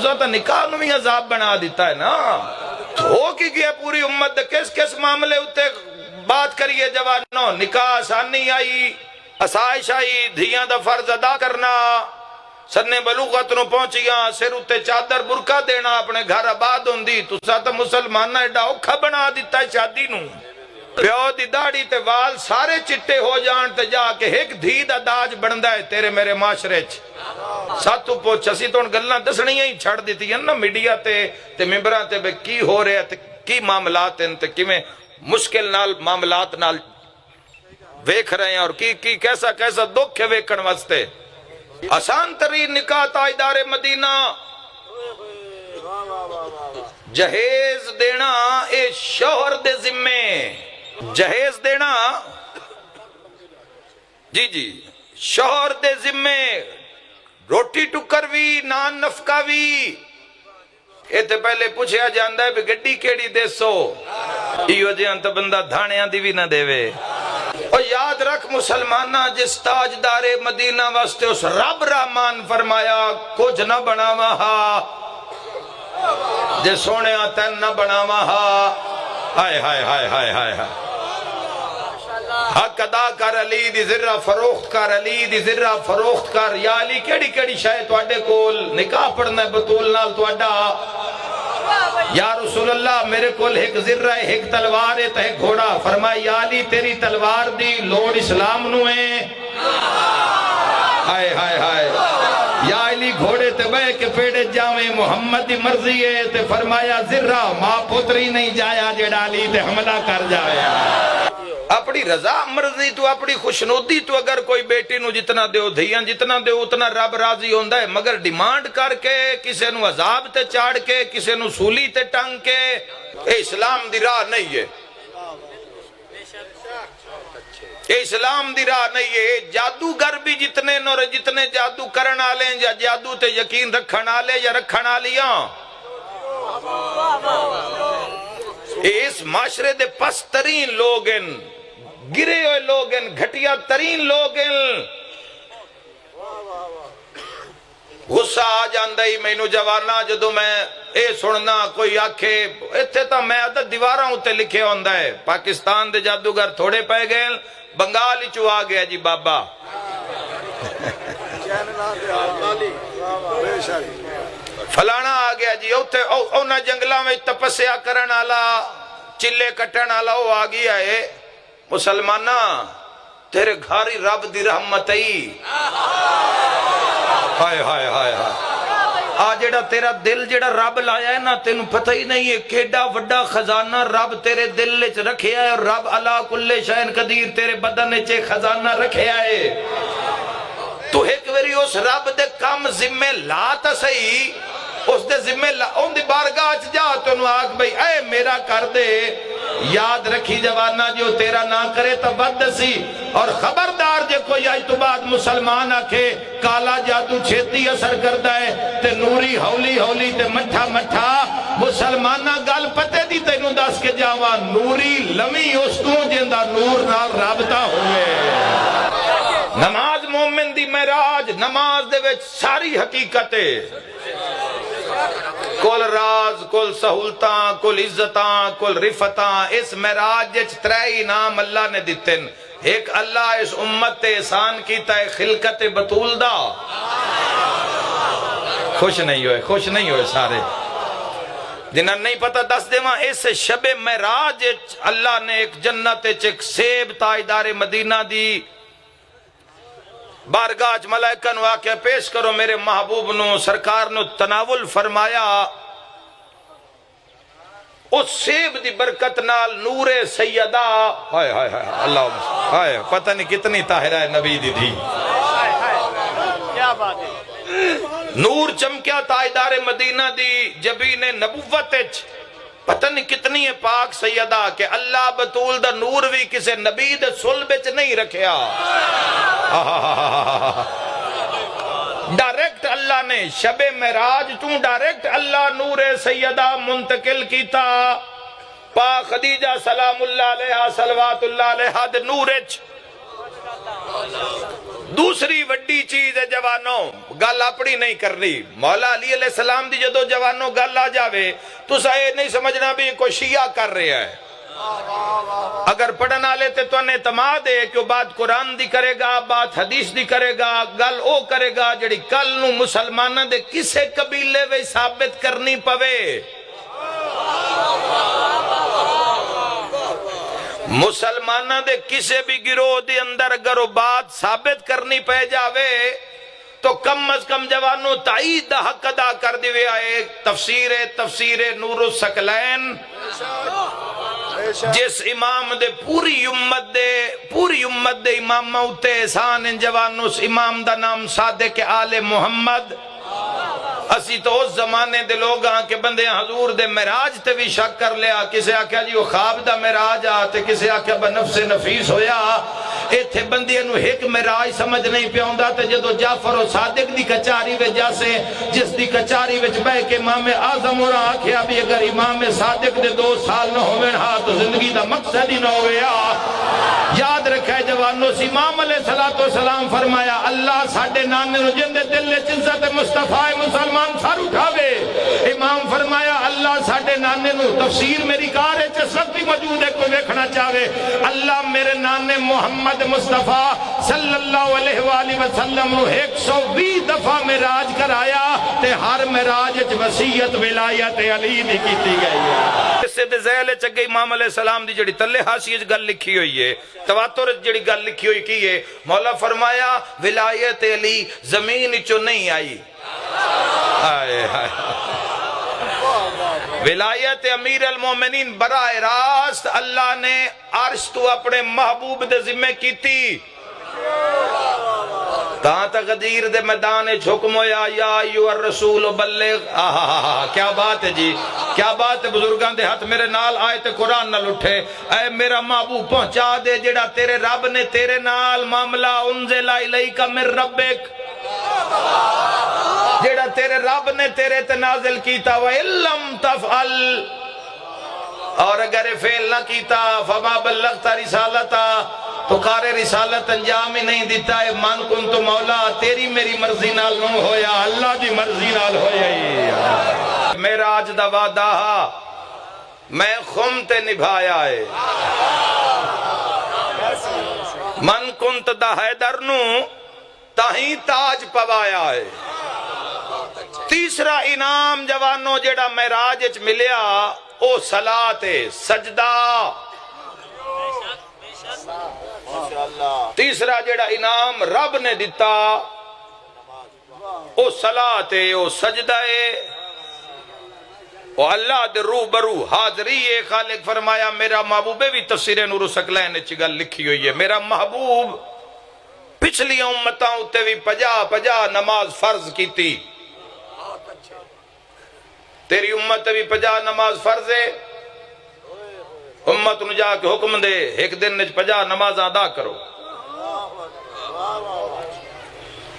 تسا تو نکاح نو بھی عذاب بنا دیتا ہے نا. ہو کی گیا پوری امت کس کس معاملے اتے بات کریے جوانوں. نکاح آسانی آئی، آسائش آئی، دھیاں دا فرض ادا کرنا، سنے بلوغت نو پہنچیاں، سر اتے چادر برقع دینا، اپنے گھر آباد ہوندی. تسا تو مسلمانہ ایڈا اوکھا بنا دیتا ہے شادی نو. پیو دی داڑھی تے وال سارے چٹے ہو جان تے جا کے ایک دھی دا داج بندا ہے تیرے میرے معاشرے چ. ساتو پوچھ اسی تو گلاں دسنیاں ہی چھڑ دیتی ہیں نا میڈیا تے ممبراں تے بے کی ہو رہا تے کی معاملات ہیں تے کیویں مشکل نال معاملات نال ویکھ رہے ہیں اور کی کیسا دکھ ہے ویکھن واسطے. آسان ترین نکاح تاجدار مدینہ جہیز دینا اے شوہر دے ذمے. جہیز دینا جی شوہر دے ذمے. روٹی ٹکر بھی نان نفقہ بھی. ایتھے پہلے پوچھیا جاندہ ہے بھی گڈی کیڑی دے سو ایو جہاں تو بندہ دھاڑیاں دی بھی نہ دے وے. اور یاد رکھ مسلمانہ جس تاجدار مدینہ واسطے اس رب رحمان فرمایا کچھ نہ بناوا ہا جے سونے تن نہ بناوا ہا. ہائے ہائے ہائے ہائے ہائے ہائے. حق ادا کر علی دی ذرہ فروخت کر، علی دی ذرہ فروخت کر. یا علی کیڑی کیڑی شاید تواڈے کول نکاح پڑھنا ہے بطول نال تواڈا. یا رسول اللہ میرے کول ایک ذرہ ہے، ایک تلوار ہے تے ایک گھوڑا. فرمایا یا علی تیری تلوار دی لوڑ اسلام نو ہے. ہائے ہائے ہائے. یا علی گھوڑے تے بے کے پیڑے جاویں محمد دی مرضی ہے تے فرمایا ذرہ ماں پتری نہیں جایا جیڑا علی تے حملہ کر جایا. اپنی رضا مرضی تو اپنی خوشنودی تو اگر کوئی بیٹی نو جتنا دیو دھیاں جتنا دیو اتنا رب راضی ہوندہ ہے. مگر ڈیمانڈ کر کے کسے نو عذاب تے چاڑ کے کسے نو سولی تے ٹنگ کے اے اسلام دی راہ نہیں ہے. اے اسلام دی راہ نہیں ہے. جادوگر بھی جتنے نور جتنے جادو کرن آلیں یا جادو تے یقین رکھن آلے یا رکھن آلیاں اس معاشرے دے پس ترین لوگ ہیں، گرے ہوئے لوگ ہیں، گھٹیا ترین لوگ ہیں. غصہ آ جاندہ ہی میں نو جوانا جدو میں اے سننا کوئی آکھے اتھے تا میں عدد دیواراں ہوتے لکھے ہوندہ ہے پاکستان دے جادوگر تھوڑے پہ گئے بنگال چو آ گیا جی بابا. فلانا آ گیا جی اونا جنگلہ میں تپسیا کرن آلا چلے کٹن آلا وہ آ گیا ہے. مسلمانہ تیرے گھاری رب دی رحمت ای. ہائے ہائے ہائے ہائے. جڑا تیرا دل جڑا رب لایا ہے نا تینو پتہ ہی نہیں ہے کیڑا وڈا خزانہ رب تیرے دل وچ رکھیا ہے. اور رب علا کل شیء قدیر تیرے بدن وچ خزانہ رکھیا ہے. تو ایک واری اس رب دے کم ذمہ لا تا سہی اس دے ذمہ لا ان دی بارگاہ چ جا تو انہوں آگ بھئی اے میرا کر دے. یاد رکھی جوانہ جو تیرا نہ کرے تو بد سی. اور خبردار جے کوئی آج تو بعد مسلمان آکھے کالا جادو چھیتی اثر کردہ ہے تے نوری ہولی ہولی تے مٹھا مٹھا. مسلمانہ گل پتے دی تینوں دس کے جاوان نوری لمی اس تو جندہ نور نال رابطہ ہوئے. نماز مومن دی معراج نماز دے وچ ساری حقیقتیں کل راز کل سہولتاں کل عزتاں کل رفتاں اس معراج وچ ترے انعام اللہ نے دتن. ایک اللہ اس امت تے احسان کیتا ہے خلقت بطول دا. خوش نہیں ہوئے سارے جنہاں نہیں پتہ دس دے وہاں اس شب معراج اللہ نے ایک جنت ایک سیب تاجدار مدینہ دی بارگاہ ملائکہ نو آکے پیش کرو میرے محبوب نو سرکار نو تناول فرمایا. اس سیب دی برکت نال نور سیدہ ہائے ہائے ہائے اللہ ہائے پتہ نہیں کتنی طاہرہ ہے نبی دی تھی. کیا بات ہے. نور چمکیا تاجدار مدینہ دی جبین نبوت پتہ نہیں کتنی ہے پاک سیدہ کہ اللہ بطول دا نور بھی کسے نبی دے صلبچ نہیں رکھیا. ڈائریکٹ اللہ نے شب معراج تو ڈائریکٹ اللہ نور سیدہ منتقل کیتا. پاک خدیجہ سلام اللہ علیہ صلوات اللہ علیہ دے نورچ دوسری وڈی چیز ہے جوانوں گل اپنی نہیں کرنی مولا علی علیہ السلام دی جدو جوانوں گل آ جاوے تو یہ نہیں سمجھنا بھی کوئی شیعہ کر رہا ہے اگر پڑھنا لیتے تو انہیں اعتماد ہے کہ وہ بات قرآن دی کرے گا بات حدیث دی کرے گا گل او کرے گا جڑی کل نو مسلمانہ دے کسے قبیلے وے ثابت کرنی پوے مسلمانہ دے کسے بھی گروہ دے اندر اگر وہ بات ثابت کرنی پہ جاوے تو کم از کم جوانوں تائید دا حق ادا کر دیوے آئے تفسیر نور الثقلین جس امام دے پوری امت دے امام موتے احسان ان جوانوں اس امام دا نام صادق آل محمد اسی تو اس زمانے دے لوگ کے بندے حضور دے معراج تے بھی شک کر لیا کسے آکھیا جی وہ خواب دا معراج آتے کسے آکھیا بنفس نفیس ہویا ایتھے بندے انہوں ایک معراج سمجھ نہیں پہ ہوندا تے جدو جعفر و صادق دی کچاری وے جاسے جس دی کچاری وچ بہ کے امام اعظم اور آکھیا بھی اگر امام صادق دے 2 سال نہ ہوئے ہاں تو زندگی دا مقصد ہی نہ ہویا یاد رکھے جوانوں امام علیہ السلام فرمایا اللہ ساڑھے نانے نو جن دے دل نے عزت مصطفیٰ مسلمان سر اٹھاوے امام فرمایا اللہ ساڑھے نانے نو تفسیر میری کار ہے چسکتی موجود ہے کوئی ویکھنا چاہوے اللہ میرے نانے محمد مصطفیٰ صلی اللہ علیہ وآلہ وسلم نو 120 دفعہ معراج کرایا تے ہر معراج وچ وصیت ولایت علی دی کیتی گئی ہے اس سے ذیل چگے امام علیہ السلام دی جڑی تلے حاشیے گل لکھی ہوئی ہے تواتر جڑی گل لکھی ہوئی کی ہے مولا فرمایا ولایت علی زمین وچوں نہیں آئی ولایت امیر المومنین براہ راست اللہ نے عرش تو اپنے محبوب دے ذمہ کی تھی کہاں تک غدیر دے میدان حکم ہویا یا ایوہ الرسول بلغ کیا بات ہے جی کیا بات ہے بزرگان دے ہاتھ میرے نال آئے تے قرآن نہ لٹھے اے میرا محبوب پہنچا دے جڑا تیرے رب نے تیرے نال معاملہ انزل الیک من ربک جڑا تیرے رب نے تیرے تنازل کیتا وَإِلَّمْ تَفْعَلْ اور اگر فعل نہ کیتا فَمَا بَلَّغْتَ رِسَالَتَا تو کار رسالت انجام ہی نہیں دیتا ہے من کن تو مولا تیری میری مرضی نال نہ ہویا اللہ دی مرضی نال ہویا میرا آج دا وعدہ میں خم تے نبھایا ہے من کنت دا حیدر نو تاہی تاج پوایا ہے تیسرا انعام جوانوں جیڑا معراج وچ ملیا او صلاۃ سجدہ تیسرا جیڑا انعام رب نے دیتا او صلاۃ او سجدہ او اللہ دے روبرو حاضری ہے خالق فرمایا میرا محبوب بھی تفسیر نور الثقلین نے چگل لکھی ہوئی ہے میرا محبوب پچھلی امتاں اتے بھی 50 نماز فرض کی تھی تیری امت بھی 50 نماز فرض ہے امت نو جا کے حکم دے ایک دن نے 50 نماز ادا کرو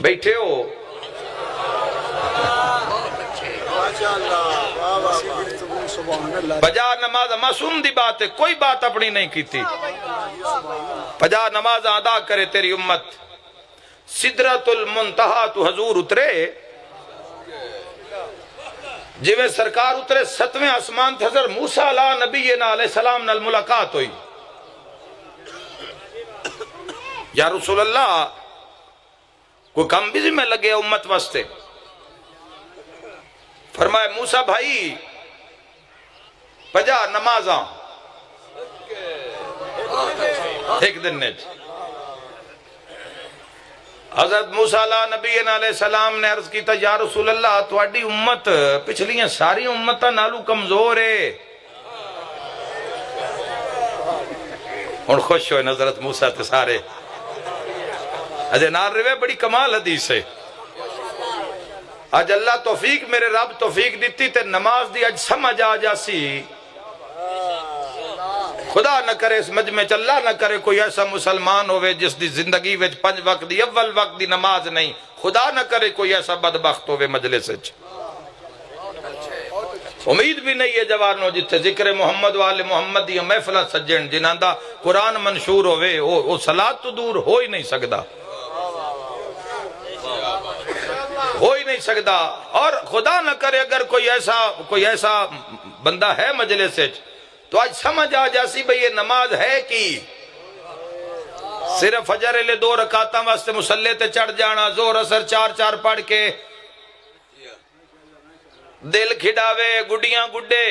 بیٹھے ہو 50 نماز معصوم دی بات ہے کوئی بات اپنی نہیں کی تھی 50 نماز ادا کرے تیری امت سدرۃ المنتہا تو حضور اترے جی میں سرکار اترے 7ویں آسمان تھے حضرت موسیٰ علیہ نبی علیہ السلام نال ملاقات ہوئی یا رسول اللہ کوئی کم بھی میں لگے امت واسطے فرمائے موسیٰ بھائی 50 نمازاں ایک دن نے حضرت موسیٰ علیہ نبی علیہ السلام نے عرض کیتا یا رسول اللہ تواڈی امت پچھلیاں ساری امتاں نالو کمزور ہے اور خوش ہوئے حضرت موسیٰ تے سارے اجے نال روے بڑی کمال حدیث ہے اج اللہ توفیق میرے رب توفیق دیتی تے نماز دی اج سمجھ آ جاسی خدا نہ کرے اس مجمع چ اللہ نہ کرے کوئی ایسا مسلمان ہوئے جس دی زندگی وچ 5 وقت دی اول وقت دی نماز نہیں خدا نہ کرے کوئی ایسا بدبخت ہوئے مجلس وچ امید بھی نہیں ہے جوانوں جتھے ذکر محمد والے محمد دی محفلہ سجن جنہاں دا قرآن منشور ہوئے وہ صلاۃ تو دور ہو ہی نہیں سکدا ہو ہی نہیں سکتا. اور خدا نہ کرے اگر کوئی ایسا بندہ ہے مجلس وچ تو آج سمجھ آ جاسی بھئی یہ نماز ہے کی صرف فجر لے 2 رکعتاں واسطے مصلی تے چڑھ جانا, زہر اثر 4 پڑھ کے دل کھڈاوے گڈیاں گڈے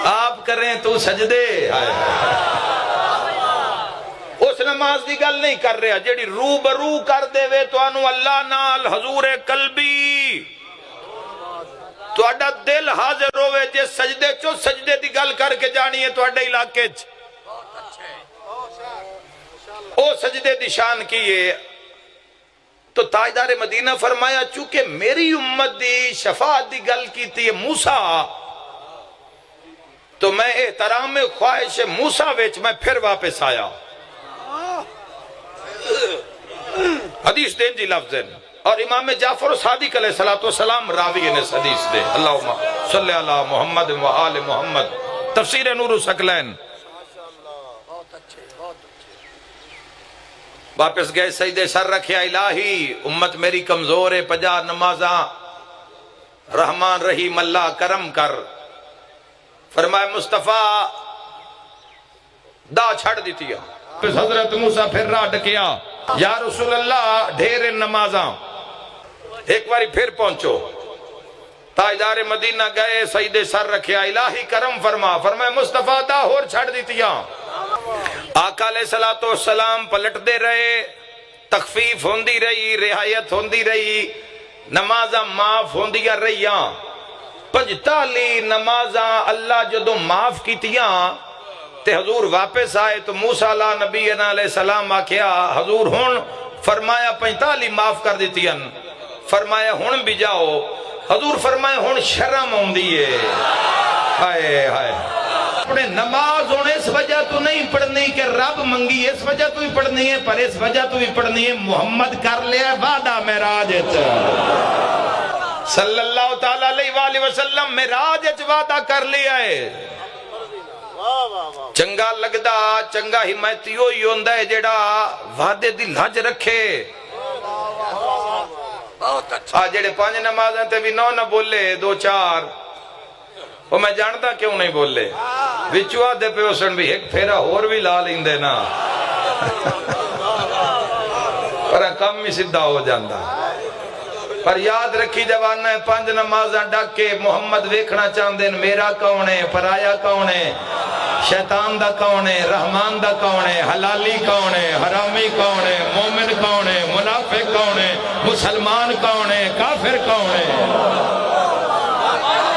آپ کریں تو سجدے. اس نماز دی گل نہیں کر رہا جیڑی روبرو کر دے وے تو انو اللہ نال حضور قلبی تو اڈا دل حاضر ہوئے جے سجدے چو سجدے دی گل کر کے جانی ہے تو اڈا علاقے چ او سجدے دی شان کیے. تو تاجدار مدینہ فرمایا چونکہ میری امت دی شفاعت دی گل کی تھی موسیٰ تو میں احترام خواہش موسیٰ ویچ میں پھر واپس آیا. حدیث دین جی لفظ ہے اور امام جعفر صادق علیہ السلام راوی نے حدیث دے. اللہم صلی اللہ محمد و آل محمد. تفسیر نور الثقلین. واپس گئے سجدے سر رکھے الہی امت میری کمزور ہے 50 نمازاں رحمان رحیم اللہ کرم کر. فرمائے مصطفیٰ دا چھڑ دیتی ہے. پھر حضرت موسیٰ پھر راہ ڈکیا یا رسول اللہ ڈھیر نمازاں ایک باری پھر پہنچو. تاجدار مدینہ گئے سجدے سر رکھیا الہی کرم فرما. فرمائے مصطفیٰ دا اور چھڑ دیتیاں. آقا علیہ السلام پلٹ دے رہے تخفیف ہوندی رہی رعایت ہوندی رہی نمازاں معاف ہوندیاں رہیاں. 45 نمازاں اللہ جدو معاف کیتیاں تے حضور واپس آئے تو موسیٰ نبی علیہ السلام آکھیا حضور ہن فرمایا 45 معاف کر دیتیاں. فرمایا ہن بھی جاؤ. حضور فرمایا ہن شرم ہوندی ہے. ہائے ہائے اپنے نماز ہونے اس وجہ تو نہیں پڑھنی کہ رب منگی اس وجہ تو ہی پڑھنی ہے پر اس وجہ تو ہی پڑھنی ہے محمد کر لیا وعدہ معراج صلی اللہ تعالیٰ علیہ وآلہ وسلم معراج وعدہ کر لیا ہے. چنگا لگدا چنگا حمایتی ہوئی ہوندہ ہے جیڑا وعدے دی لج رکھے. جیڑے 5 نمازیں تے بھی 9 نہ بولے 2-4 وہ میں جانتا کیوں نہیں بولے وچوا دے پہ اسن بھی ایک پھیرا اور بھی لا لیندے نا پر کم ہی سدھا ہو جاندہ. پر یاد رکھی جوانہ 5 نمازاں ڈک کے محمد ویکھنا چاہندے میرا کون ہے پرایا کون ہے شیطان دا کون ہے رحمان دا کون ہے حلالی کون ہے حرامی کون ہے مومن کون ہے منافق کون ہے مسلمان کون ہے کافر کون ہے.